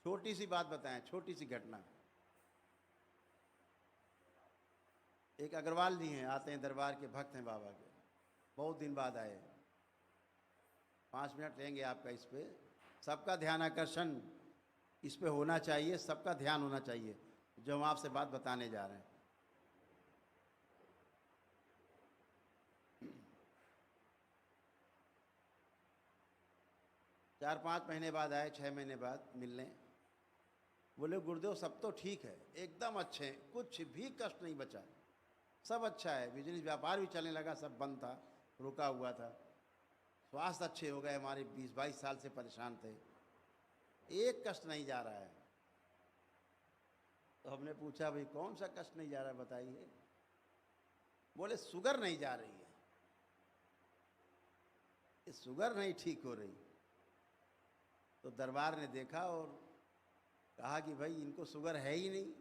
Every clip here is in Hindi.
छोटी सी बात बताएं, छोटी सी घटना। एक अग्रवाल जी हैं, आते हैं, दरबार के भक्त हैं बाबा के, बहुत दिन बाद आए। 5 मिनट लेंगे आपका इस पे। सबका ध्यान आकर्षण इस पे होना चाहिए, सबका ध्यान होना चाहिए जो हम आपसे बात बताने जा रहे हैं। चार 5 महीने बाद आए, 6 महीने बाद मिलने। बोले गुरुदेव सब तो ठीक है, एकदम अच्छे हैं, कुछ भी कष्ट नहीं बचा, सब अच्छा है, बिजनेस व्यापार भी चलने लगा, सब बंद था, रुका हुआ था, स्वास्थ्य अच्छे हो गए, हमारे 20-22 साल से परेशान थे, एक कष्ट नहीं जा रहा है। तो हमने पूछा भाई कौन सा कष्ट नहीं जा रहा है बताइए। बोले शुगर नहीं जा रही है, ये शुगर नहीं ठीक हो रही। तो दरबार ने देखा और कहा कि भाई इनको शुगर है ही नहीं,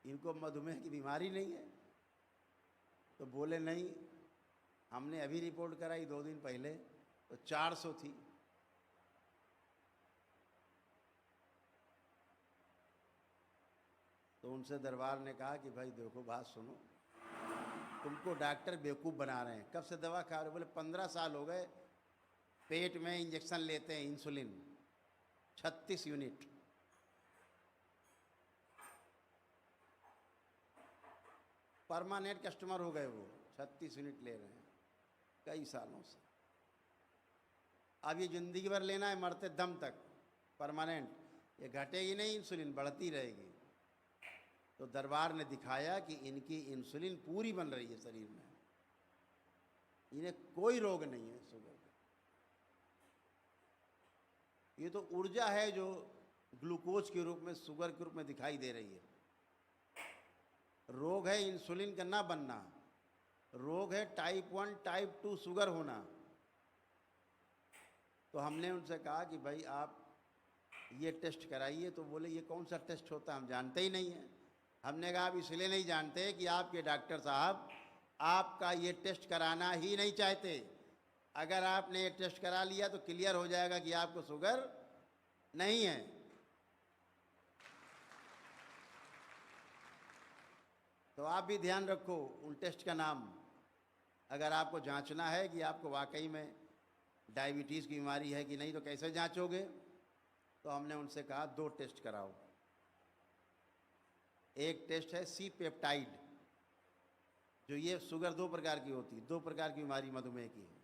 इनको मधुमेह की बीमारी नहीं है। तो बोले नहीं, हमने अभी रिपोर्ट कराई 2 दिन पहले, तो 400 थी। तो उनसे दरबार ने कहा कि भाई देखो बात सुनो, तुमको डॉक्टर बेवकूफ़ बना रहे हैं। कब से दवा खा रहे हो? बोले 15 साल हो गए, पेट में इंजेक्शन लेते हैं, इंसुलिन 36 यूनिट। परमानेंट कस्टमर हो गए वो, 36 यूनिट ले रहे हैं कई सालों से। अब ये ज़िंदगी भर लेना है, मरते दम तक, परमानेंट। ये घटेगी नहीं, इंसुलिन बढ़ती रहेगी। तो दरबार ने दिखाया कि इनकी इंसुलिन पूरी बन रही है शरीर में, इन्हें कोई रोग नहीं है शुगर का। ये तो ऊर्जा है जो ग्लूकोज के रूप में, शुगर के रूप में दिखाई दे रही है। रोग है इंसुलिन का ना बनना, रोग है टाइप 1 टाइप 2 शुगर होना। तो हमने उनसे कहा कि भाई आप ये टेस्ट कराइए। तो बोले ये कौन सा टेस्ट होता है, हम जानते ही नहीं हैं। हमने कहा आप इसलिए नहीं जानते कि आपके डॉक्टर साहब आपका ये टेस्ट कराना ही नहीं चाहते। अगर आपने ये टेस्ट करा लिया तो क्लियर हो जाएगा कि आपको शुगर नहीं है। तो आप भी ध्यान रखो उन टेस्ट का नाम। अगर आपको जांचना है कि आपको वाकई में डायबिटीज़ की बीमारी है कि नहीं, तो कैसे जांचोगे? तो हमने उनसे कहा 2 टेस्ट कराओ। एक टेस्ट है सी पेप्टाइड, जो ये शुगर 2 प्रकार की होती है, 2 प्रकार की बीमारी मधुमेह की है,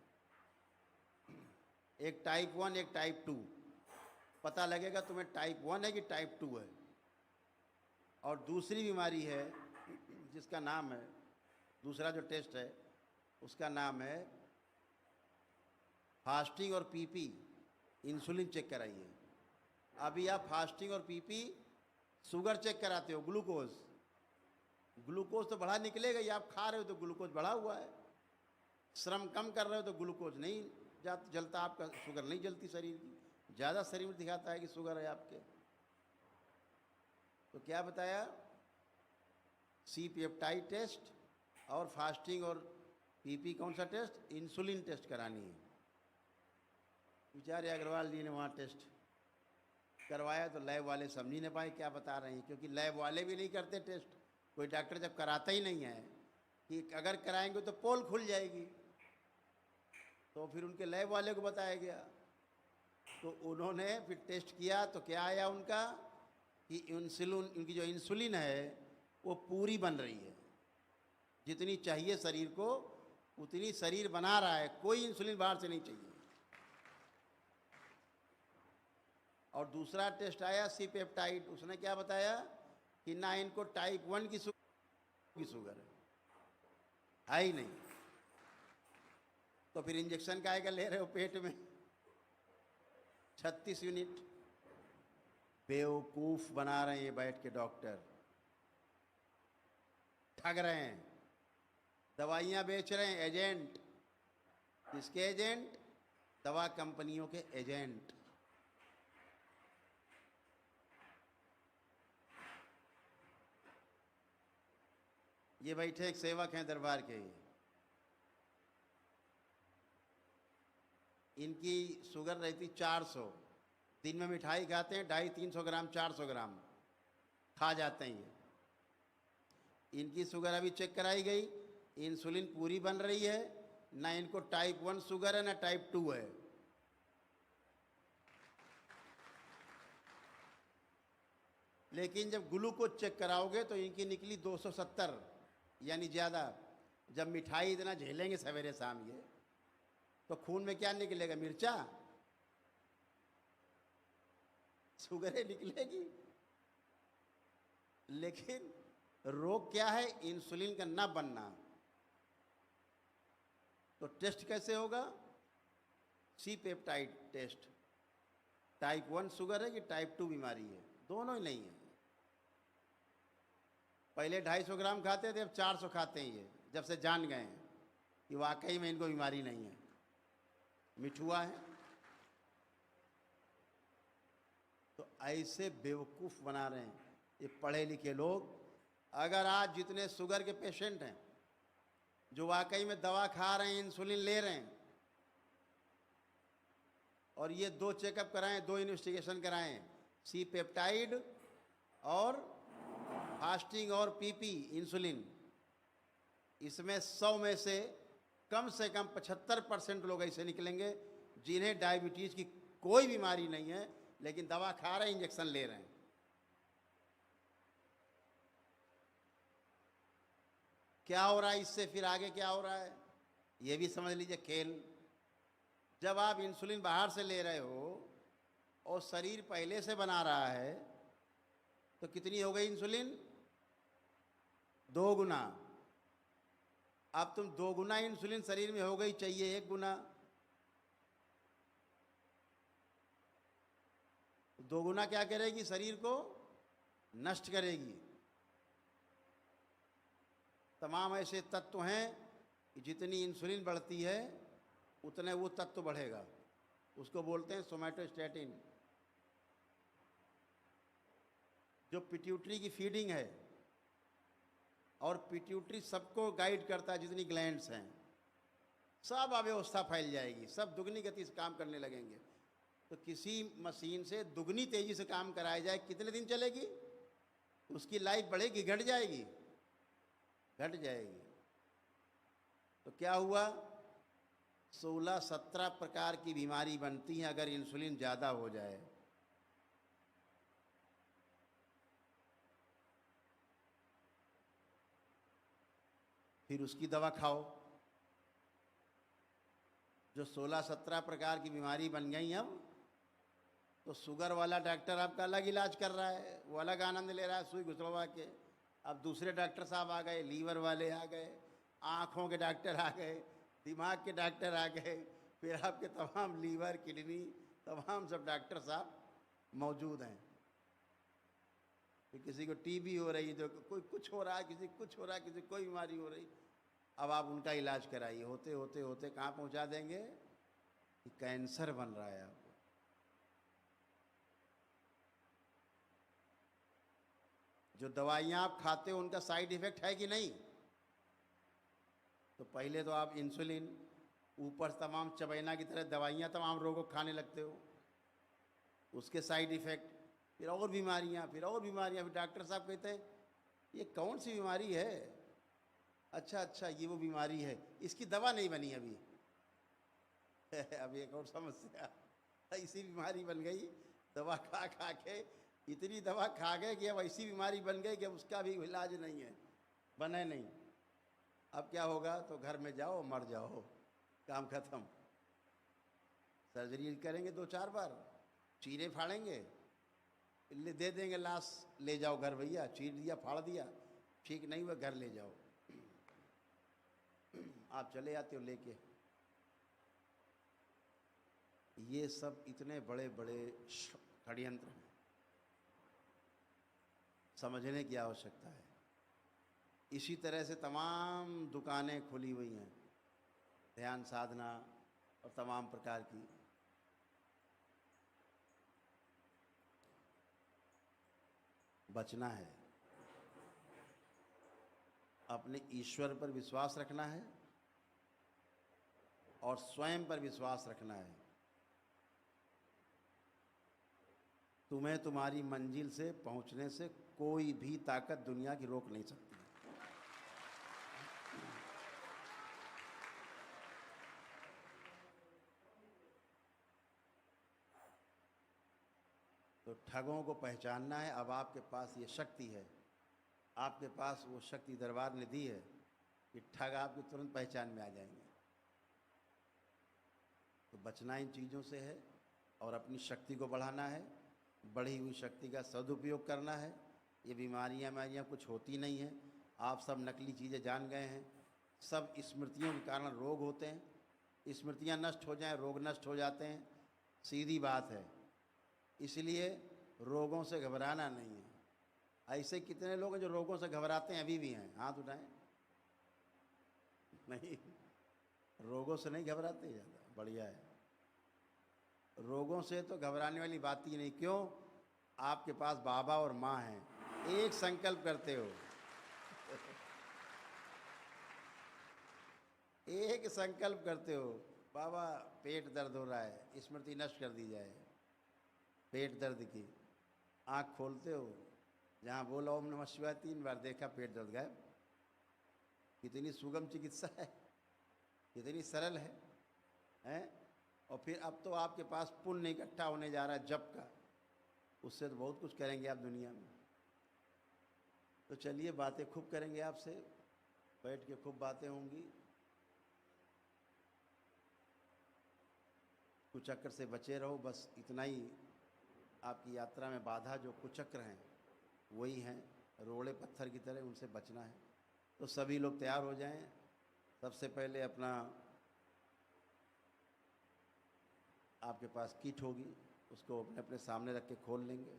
एक टाइप 1 एक टाइप 2। पता लगेगा तुम्हें टाइप 1 है कि टाइप 2 है। और दूसरी बीमारी है जिसका नाम है, दूसरा जो टेस्ट है उसका नाम है फास्टिंग और पीपी इंसुलिन चेक कराइए। अभी आप फास्टिंग और पीपी शुगर चेक कराते हो, ग्लूकोज, ग्लूकोज तो बढ़ा निकलेगा ही। आप खा रहे हो तो ग्लूकोज बढ़ा हुआ है, श्रम कम कर रहे हो तो ग्लूकोज नहीं जलता, आपका शुगर नहीं जलती शरीर की, ज़्यादा शरीर में दिखाता है कि शुगर है आपके। तो क्या बताया, सी पेप्टाइड टेस्ट और फास्टिंग और पीपी कौन सा टेस्ट, इंसुलिन टेस्ट करानी है। बेचारे अग्रवाल जी ने वहाँ टेस्ट करवाया तो लैब वाले समझ ही नहीं पाए क्या बता रहे हैं, क्योंकि लैब वाले भी नहीं करते टेस्ट। कोई डॉक्टर जब कराता ही नहीं है कि अगर कराएंगे तो पोल खुल जाएगी, तो फिर उनके लैब वाले को बताया गया। तो उन्होंने फिर टेस्ट किया तो क्या आया उनका कि इंसुलिन, इनकी जो इंसुलिन है वो पूरी बन रही है, जितनी चाहिए शरीर को उतनी शरीर बना रहा है, कोई इंसुलिन बाहर से नहीं चाहिए। और दूसरा टेस्ट आया सी पेप्टाइड, उसने क्या बताया कि ना इनको टाइप 1 की शुगर है ही नहीं। तो फिर इंजेक्शन काहे का ले रहे हो पेट में 36 यूनिट? बेवकूफ बना रहे हैं बैठ के डॉक्टर, ठग रहे हैं, दवाइयां बेच रहे हैं, एजेंट। किसके एजेंट? दवा कंपनियों के एजेंट। ये बैठे एक सेवक हैं दरबार के, इनकी शुगर रहती 400, दिन में मिठाई खाते हैं 250-300 ग्राम 400 ग्राम खा जाते हैं ये। इनकी शुगर अभी चेक कराई गई, इंसुलिन पूरी बन रही है, ना इनको टाइप 1 शुगर है ना टाइप 2 है। लेकिन जब ग्लूकोज चेक कराओगे तो इनकी निकली 270, यानी ज़्यादा। जब मिठाई इतना झेलेंगे सवेरे शाम ये, तो खून में क्या निकलेगा? मिर्चा, शुगरें निकलेगी। लेकिन रोग क्या है? इंसुलिन का ना बनना। तो टेस्ट कैसे होगा? C peptide test. Type 1 sugar है कि टाइप 2 बीमारी है? दोनों ही नहीं है। पहले 250 ग्राम खाते थे, अब 400 खाते हैं ये, जब से जान गए हैं कि वाकई में इनको बीमारी नहीं है, मिठुआ है। तो ऐसे बेवकूफ़ बना रहे हैं ये पढ़े लिखे लोग। अगर आज जितने शुगर के पेशेंट हैं जो वाकई में दवा खा रहे हैं, इंसुलिन ले रहे हैं, और ये 2 चेकअप कराएं, 2 इन्वेस्टिगेशन कराएं, सी पेप्टाइड और फास्टिंग और पीपी इंसुलिन, इसमें 100 में से कम 75% लोग ऐसे निकलेंगे जिन्हें डायबिटीज़ की कोई बीमारी नहीं है, लेकिन दवा खा रहे हैं, इंजेक्शन ले रहे हैं। क्या हो रहा है इससे? फिर आगे क्या हो रहा है ये भी समझ लीजिए खेल। जब आप इंसुलिन बाहर से ले रहे हो और शरीर पहले से बना रहा है, तो कितनी हो गई इंसुलिन? 2 गुना। अब तुम 2 गुना इंसुलिन शरीर में हो गई, चाहिए 1 गुना। 2 गुना क्या करेगी? शरीर को नष्ट करेगी। तमाम ऐसे तत्व हैं कि जितनी इंसुलिन बढ़ती है उतने वो तत्व बढ़ेगा, उसको बोलते हैं सोमैटोस्टैटिन। जो पिट्यूटरी की फीडिंग है, और पिट्यूटरी सबको गाइड करता है, जितनी ग्लैंड्स हैं सब अव्यवस्था फैल जाएगी, सब दुगनी गति से काम करने लगेंगे। तो किसी मशीन से दुगनी तेजी से काम कराया जाए, कितने दिन चलेगी? उसकी लाइफ बढ़ेगी, घट जाएगी? घट जाएगी। तो क्या हुआ? 16-17 प्रकार की बीमारी बनती है अगर इंसुलिन ज़्यादा हो जाए। फिर उसकी दवा खाओ। जो 16-17 प्रकार की बीमारी बन गई अब, तो शुगर वाला डॉक्टर आपका अलग इलाज कर रहा है, वो अलग आनंद ले रहा है सुई घुसलवा के। अब दूसरे डॉक्टर साहब आ गए, लीवर वाले आ गए, आँखों के डॉक्टर आ गए, दिमाग के डॉक्टर आ गए, फिर आपके तमाम लीवर, किडनी, तमाम सब डॉक्टर साहब मौजूद हैं। फिर किसी को टीबी हो रही है, तो कोई कुछ हो रहा है, किसी कुछ हो रहा है, किसी कोई बीमारी हो रही। अब आप उनका इलाज कराइए, होते होते होते कहाँ पहुँचा देंगे कि कैंसर बन रहा है आपको। जो दवाइयाँ आप खाते हो उनका साइड इफ़ेक्ट है कि नहीं? तो पहले तो आप इंसुलिन, ऊपर तमाम चबैना की तरह दवाइयाँ तमाम रोगों को खाने लगते हो, उसके साइड इफ़ेक्ट, फिर और बीमारियाँ, फिर और बीमारियाँ। फिर डॉक्टर साहब कहते हैं ये कौन सी बीमारी है? अच्छा ये वो बीमारी है, इसकी दवा नहीं बनी अभी। अब एक और समस्या, ऐसी बीमारी बन गई, दवा खा खा के इतनी दवा खा गए कि अब ऐसी बीमारी बन गई कि अब उसका भी इलाज नहीं है, बने नहीं। अब क्या होगा? तो घर में जाओ, मर जाओ, काम खत्म। सर्जरी करेंगे 2-4 बार, चीरे फाड़ेंगे, दे देंगे लाश, ले जाओ घर भैया, चीर दिया, फाड़ दिया, ठीक नहीं हुआ घर ले जाओ। आप चले आते हो लेके। ये सब इतने बड़े बड़े षड्यंत्र हैं, समझने की आवश्यकता है। इसी तरह से तमाम दुकानें खुली हुई हैं, ध्यान साधना और तमाम प्रकार की। बचना है, अपने ईश्वर पर विश्वास रखना है और स्वयं पर विश्वास रखना है। तुम्हें तुम्हारी मंजिल से पहुंचने से कोई भी ताकत दुनिया की रोक नहीं सकती। तो ठगों को पहचानना है। अब आपके पास ये शक्ति है, आपके पास वो शक्ति दरबार ने दी है कि ठग आपकी तुरंत पहचान में आ जाएंगे। तो बचना इन चीज़ों से है और अपनी शक्ति को बढ़ाना है, बढ़ी हुई शक्ति का सदुपयोग करना है। ये बीमारियाँ हमारियाँ कुछ होती नहीं हैं, आप सब नकली चीज़ें जान गए हैं। सब स्मृतियों के कारण रोग होते हैं। स्मृतियाँ नष्ट हो जाएं, रोग नष्ट हो जाते हैं, सीधी बात है। इसलिए रोगों से घबराना नहीं है। ऐसे कितने लोग हैं जो रोगों से घबराते हैं, अभी भी हैं, हाथ उठाएं। नहीं, रोगों से नहीं घबराते ज़्यादा, बढ़िया है। रोगों से तो घबराने वाली बात ही नहीं। क्यों? आपके पास बाबा और माँ हैं। एक संकल्प करते हो, एक संकल्प करते हो, बाबा पेट दर्द हो रहा है, स्मृति नष्ट कर दी जाए पेट दर्द की। आँख खोलते हो, जहाँ बोला ओम नमः शिवाय 3 बार, देखा पेट दर्द गायब। कितनी सुगम चिकित्सा है, कितनी सरल है, हैं? और फिर अब तो आपके पास पुण्य इकट्ठा होने जा रहा है जप का, उससे तो बहुत कुछ करेंगे आप दुनिया में। तो चलिए बातें खूब करेंगे आपसे, बैठ के खूब बातें होंगी। कुचक्र से बचे रहो, बस इतना ही। आपकी यात्रा में बाधा जो कुचक्र हैं वही हैं, रोड़े पत्थर की तरह, उनसे बचना है। तो सभी लोग तैयार हो जाएं। सबसे पहले अपना, आपके पास किट होगी, उसको अपने अपने सामने रख के खोल लेंगे।